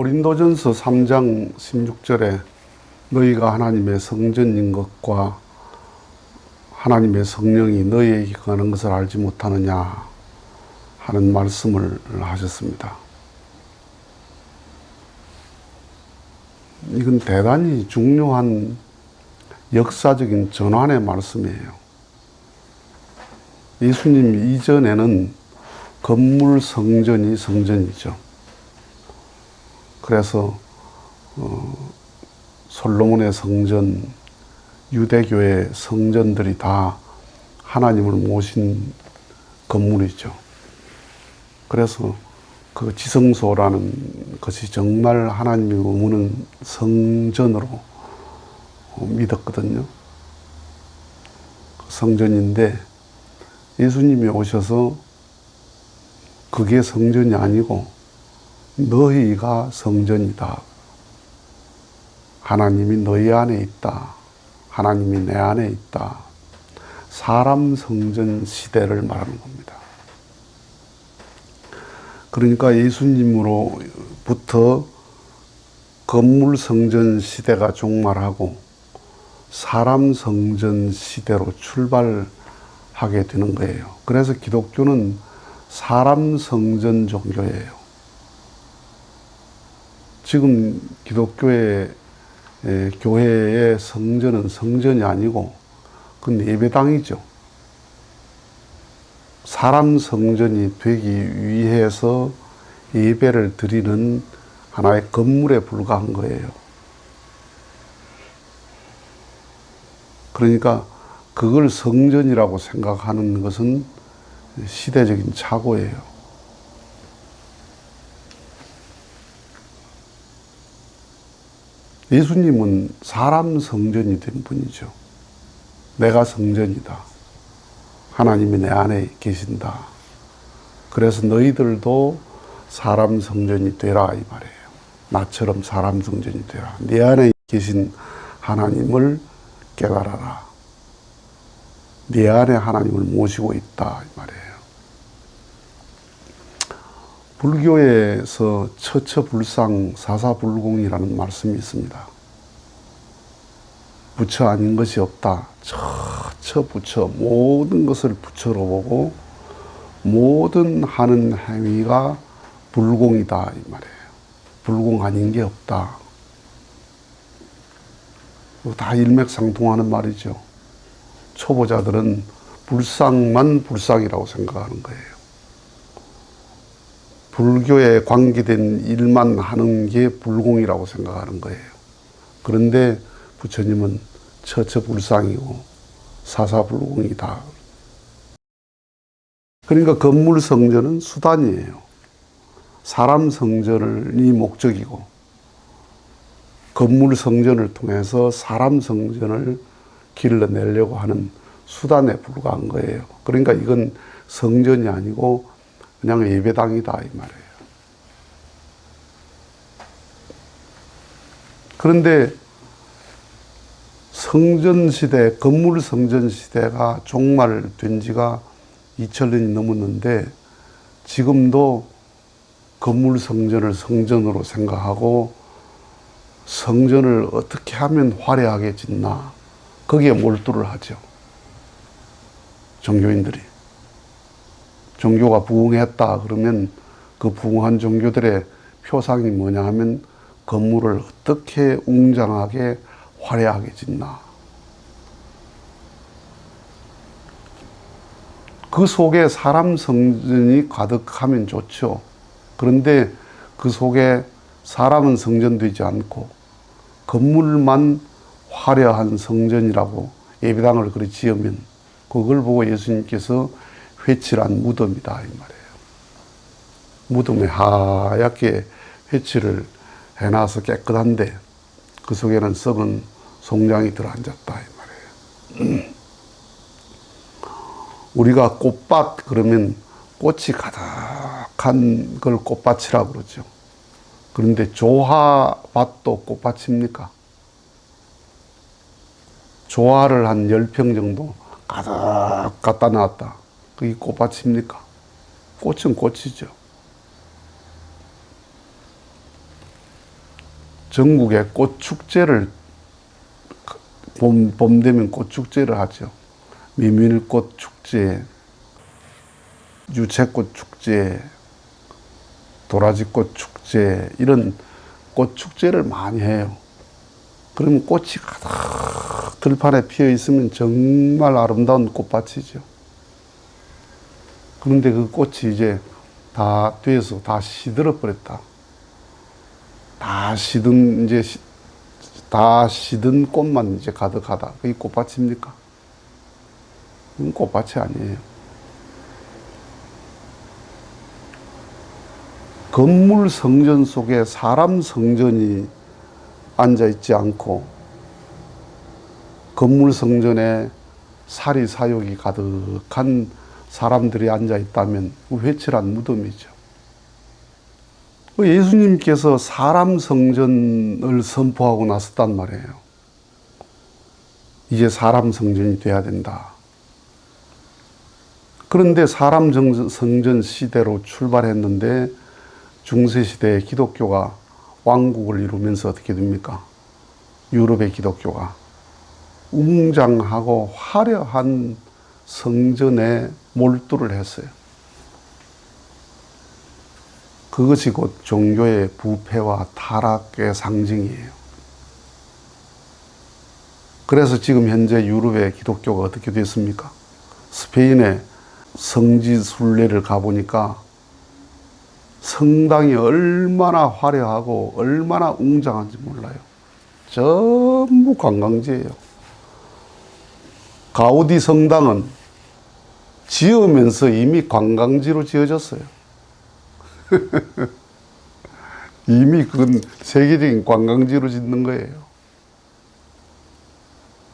고린도전서 3장 16절에 너희가 하나님의 성전인 것과 하나님의 성령이 너희에게 거하는 것을 알지 못하느냐 하는 말씀을 하셨습니다. 이건 대단히 중요한 역사적인 전환의 말씀이에요. 예수님 이전에는 건물 성전이 성전이죠. 그래서 솔로몬의 성전, 유대교의 성전들이 다 하나님을 모신 건물이죠. 그래서 그 지성소라는 것이 정말 하나님이 머무는 성전으로 믿었거든요. 성전인데 예수님이 오셔서 그게 성전이 아니고 너희가 성전이다. 하나님이 너희 안에 있다. 하나님이 내 안에 있다. 사람 성전 시대를 말하는 겁니다. 그러니까 예수님으로부터 건물 성전 시대가 종말하고 사람 성전 시대로 출발하게 되는 거예요. 그래서 기독교는 사람 성전 종교예요. 지금 기독교의 교회의 성전은 성전이 아니고 그건 예배당이죠. 사람 성전이 되기 위해서 예배를 드리는 하나의 건물에 불과한 거예요. 그러니까 그걸 성전이라고 생각하는 것은 시대적인 착오예요. 예수님은 사람 성전이 된 분이죠. 내가 성전이다. 하나님이 내 안에 계신다. 그래서 너희들도 사람 성전이 되라 이 말이에요. 나처럼 사람 성전이 되라. 내 안에 계신 하나님을 깨달아라. 내 안에 하나님을 모시고 있다 이 말이에요. 불교에서 처처불상 사사불공이라는 말씀이 있습니다. 부처 아닌 것이 없다. 처부처 모든 것을 부처로 보고 모든 하는 행위가 불공이다 이 말이에요. 불공 아닌 게 없다. 다 일맥상통하는 말이죠. 초보자들은 불상만 불상이라고 생각하는 거예요. 불교에 관계된 일만 하는 게 불공이라고 생각하는 거예요. 그런데 부처님은 처처불상이고 사사불공이다. 그러니까 건물 성전은 수단이에요. 사람 성전이 목적이고 건물 성전을 통해서 사람 성전을 길러내려고 하는 수단에 불과한 거예요. 그러니까 이건 성전이 아니고 그냥 예배당이다 이 말이에요. 그런데 성전시대, 건물 성전시대가 종말된 지가 2000년이 넘었는데 지금도 건물 성전을 성전으로 생각하고 성전을 어떻게 하면 화려하게 짓나 거기에 몰두를 하죠. 종교인들이. 종교가 부흥했다 그러면 그 부흥한 종교들의 표상이 뭐냐 하면 건물을 어떻게 웅장하게 화려하게 짓나. 그 속에 사람 성전이 가득하면 좋죠. 그런데 그 속에 사람은 성전되지 않고 건물만 화려한 성전이라고 예배당을 그리 지으면 그걸 보고 예수님께서 회칠한 무덤이다 이 말이에요. 무덤에 하얗게 회칠을 해놔서 깨끗한데 그 속에는 썩은 송장이 들어앉았다 이 말이에요. 우리가 꽃밭 그러면 꽃이 가득한 걸 꽃밭이라고 그러죠. 그런데 조화밭도 꽃밭입니까? 조화를 한 10평 정도 가득 갖다 놨다. 그게 꽃밭입니까? 꽃은 꽃이죠. 전국에 꽃축제를 봄 되면 꽃축제를 하죠. 미밀꽃 축제, 유채꽃 축제, 도라지꽃 축제, 이런 꽃 축제를 많이 해요. 그러면 꽃이 가득 들판에 피어 있으면 정말 아름다운 꽃밭이죠. 그런데 그 꽃이 이제 다 뒤에서 다 시들어 버렸다. 다 시든 꽃만 이제 가득하다. 그게 꽃밭입니까? 그건 꽃밭이 아니에요. 건물 성전 속에 사람 성전이 앉아 있지 않고 건물 성전에 사리 사욕이 가득한 사람들이 앉아 있다면 회칠한 무덤이죠. 예수님께서 사람 성전을 선포하고 나섰단 말이에요. 이제 사람 성전이 돼야 된다. 그런데 사람 성전 시대로 출발했는데 중세시대에 기독교가 왕국을 이루면서 어떻게 됩니까? 유럽의 기독교가 웅장하고 화려한 성전에 몰두를 했어요. 그것이 곧 종교의 부패와 타락의 상징이에요. 그래서 지금 현재 유럽의 기독교가 어떻게 됐습니까? 스페인의 성지 순례를 가보니까 성당이 얼마나 화려하고 얼마나 웅장한지 몰라요. 전부 관광지예요. 가우디 성당은 지으면서 이미 관광지로 지어졌어요. 이미 그건 세계적인 관광지로 짓는 거예요.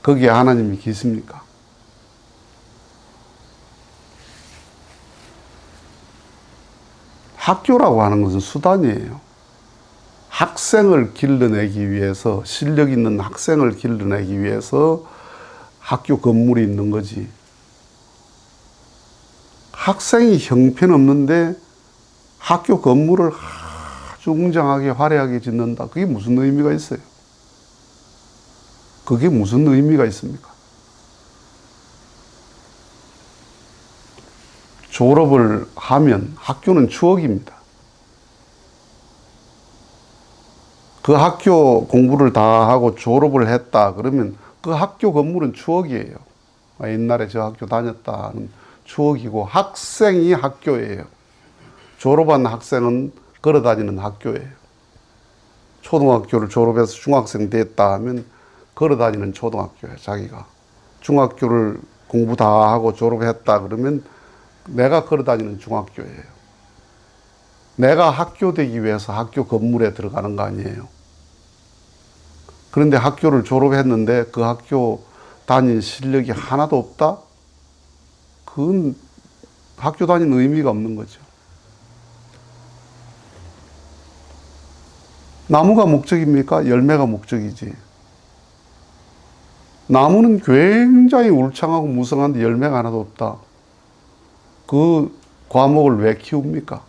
거기에 하나님이 계십니까? 학교라고 하는 것은 수단이에요. 학생을 길러내기 위해서, 실력 있는 학생을 길러내기 위해서 학교 건물이 있는 거지. 학생이 형편없는데 학교 건물을 아주 웅장하게 화려하게 짓는다. 그게 무슨 의미가 있어요? 그게 무슨 의미가 있습니까? 졸업을 하면 학교는 추억입니다. 그 학교 공부를 다 하고 졸업을 했다 그러면 그 학교 건물은 추억이에요. 옛날에 저 학교 다녔다는 추억이고 학생이 학교예요. 졸업한 학생은 걸어다니는 학교예요. 초등학교를 졸업해서 중학생 됐다 하면 걸어다니는 초등학교예요. 자기가 중학교를 공부 다 하고 졸업했다 그러면 내가 걸어다니는 중학교예요. 내가 학교 되기 위해서 학교 건물에 들어가는 거 아니에요. 그런데 학교를 졸업했는데 그 학교 다닌 실력이 하나도 없다? 그건 학교 다니는 의미가 없는 거죠. 나무가 목적입니까? 열매가 목적이지. 나무는 굉장히 울창하고 무성한데 열매가 하나도 없다. 그 과목을 왜 키웁니까?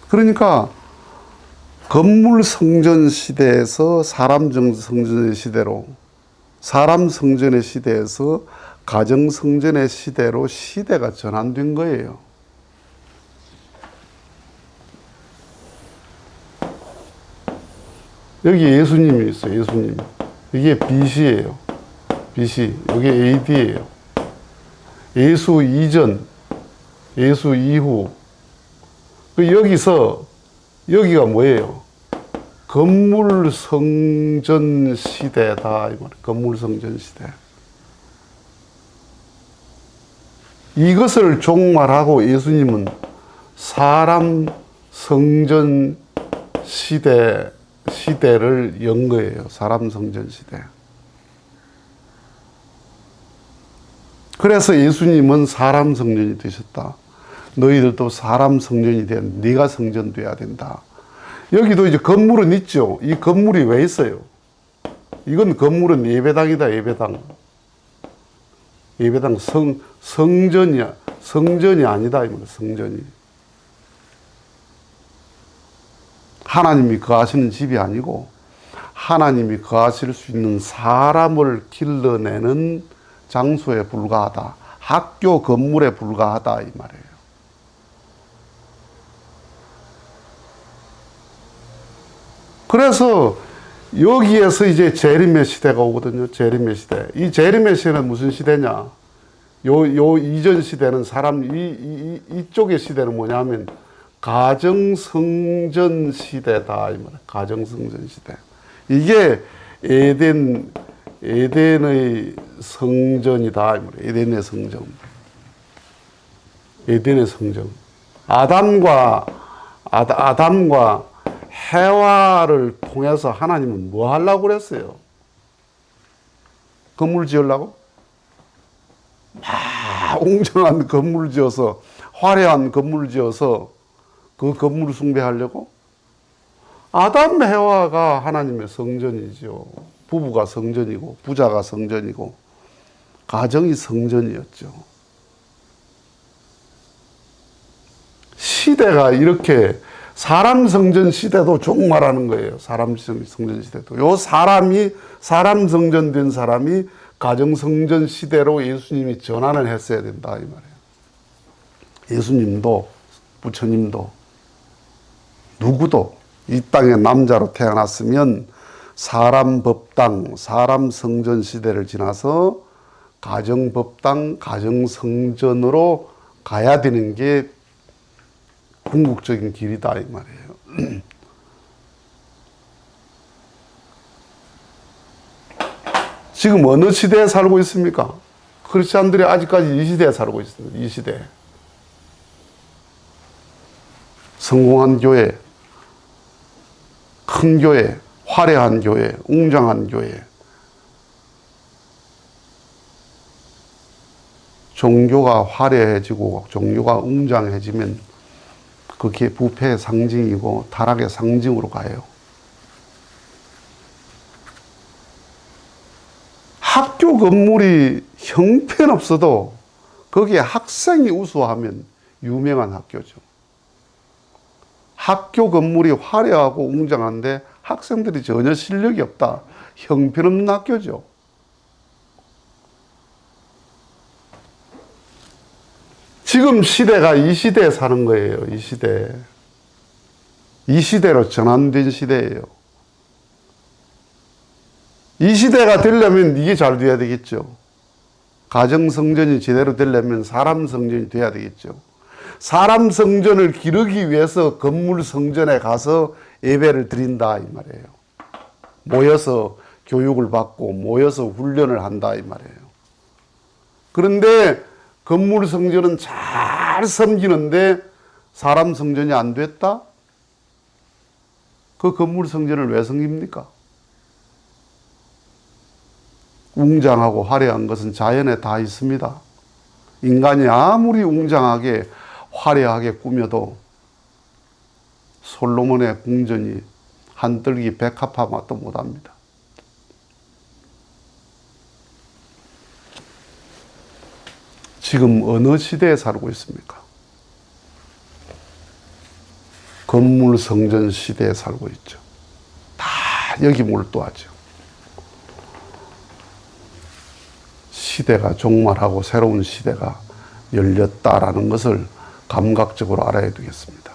그러니까 건물 성전 시대에서 사람 성전의 시대로, 사람 성전의 시대에서 가정 성전의 시대로 시대가 전환된 거예요. 여기 예수님이 있어요. 예수님. 이게 BC예요. BC. 이게 AD예요. 예수 이전, 예수 이후. 여기가 뭐예요? 건물 성전 시대다. 이 말이에요. 건물 성전 시대. 이것을 종말하고 예수님은 사람 성전 시대를 연 거예요. 사람 성전 시대. 그래서 예수님은 사람 성전이 되셨다. 너희들도 사람 성전이 돼. 네가 성전 돼야 된다. 여기도 이제 건물은 있죠. 이 건물이 왜 있어요? 이건 건물은 예배당이다. 예배당. 예배당 성전이야. 성전이 아니다. 이 말이야. 성전이. 하나님이 거하시는 집이 아니고 하나님이 거하실 수 있는 사람을 길러내는 장소에 불과하다. 학교 건물에 불과하다 이 말이에요. 그래서 여기에서 이제 재림의 시대가 오거든요. 재림의 시대. 이 재림의 시대는 무슨 시대냐? 요 이전 시대는 이쪽의 시대는 뭐냐면 가정성전 시대다 이 말이에요. 가정성전 시대. 이게 에덴의 성전이다 이 말이에요. 에덴의 성전. 에덴의 성전. 아담과 해와를 통해서 하나님은 뭐 하려고 그랬어요? 건물 지으려고? 막 웅장한 건물 지어서, 화려한 건물 지어서 그 건물을 숭배하려고? 아담 해와가 하나님의 성전이죠. 부부가 성전이고, 부자가 성전이고, 가정이 성전이었죠. 시대가 이렇게 사람 성전 시대도 종말하는 거예요. 사람 성전 시대도. 요 사람 성전 된 사람이 가정 성전 시대로 예수님이 전환을 했어야 된다 이 말이에요. 예수님도 부처님도 누구도 이 땅에 남자로 태어났으면 사람 법당, 사람 성전 시대를 지나서 가정 법당, 가정 성전으로 가야 되는 게 궁극적인 길이다 이 말이에요. 지금 어느 시대에 살고 있습니까? 크리스찬들이 아직까지 이 시대에 살고 있습니다. 이 시대에. 성공한 교회, 큰 교회, 화려한 교회, 웅장한 교회. 종교가 화려해지고 종교가 웅장해지면 그게 부패의 상징이고 타락의 상징으로 가요. 학교 건물이 형편없어도 거기에 학생이 우수하면 유명한 학교죠. 학교 건물이 화려하고 웅장한데 학생들이 전혀 실력이 없다. 형편없는 학교죠. 지금 시대가 이 시대에 사는 거예요. 이 시대. 이 시대로 전환된 시대예요. 이 시대가 되려면 이게 잘 돼야 되겠죠. 가정 성전이 제대로 되려면 사람 성전이 돼야 되겠죠. 사람 성전을 기르기 위해서 건물 성전에 가서 예배를 드린다 이 말이에요. 모여서 교육을 받고 모여서 훈련을 한다 이 말이에요. 그런데 건물 성전은 잘 섬기는데 사람 성전이 안 됐다? 그 건물 성전을 왜 섬깁니까? 웅장하고 화려한 것은 자연에 다 있습니다. 인간이 아무리 웅장하게 화려하게 꾸며도 솔로몬의 궁전이 한뜰기 백합화 맛도 못합니다. 지금 어느 시대에 살고 있습니까? 건물 성전 시대에 살고 있죠. 다 여기 몰두하죠. 시대가 종말하고 새로운 시대가 열렸다라는 것을 감각적으로 알아야 되겠습니다.